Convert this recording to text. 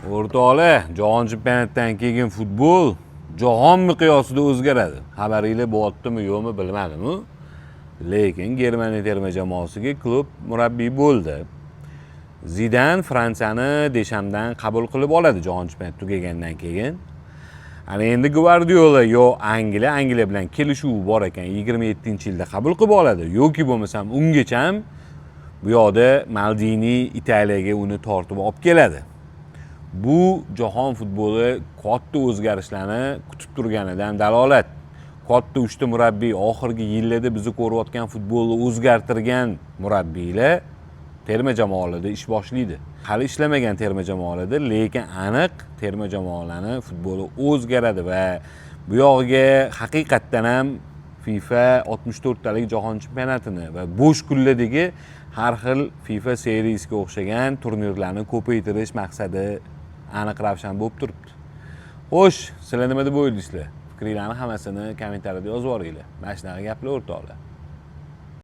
O'rtoqlar, jahon chempionatidan keyin futbol jahon miqyosida o'zgaradi. Xabaringlar bo'lyaptimi, yo'qmi bilmadim. Lekin Germaniya terma jamoasiga klub murabbiy bo'ldi. Zidan Fransiyani Deshamdan qabul qilib oladi jahon chempionati tugagandan keyin. Ana endi Guardiola yo Angliya bilan kelishuv bor ekan, 27-yilda qabul qilib oladi yoki bo'lmasam ungacha ham bu yoqda Maldini Italiyaga uni tortib olib keladi. Bu jahon futboli katta o'zgarishlarni kutib turganidan dalolat. Katta 3 ta murabbiy oxirgi yillarda bizni ko'rayotgan futbolni o'zgartirgan murabbiylar terma jamoalarda ish boshlaydi. Hali ishlamagan terma jamoalarda, lekin aniq terma jamoalarni futboli o'zgaradi va bu yog'iga haqiqatdan ham FIFA 64 talik jahon chempionatini va bo'sh kunlardagi har xil FIFA seriyasiga o'xshagan turnirlarni ko'paytirish maqsadi aniq ravshan bo'lib turibdi. Xo'sh, sizlar nima deb o'ylaysizlar? Fikringlarni hammasini kommentariyada yozib yuboringlar. Mana shunaqa gaplar o'rtoqlar.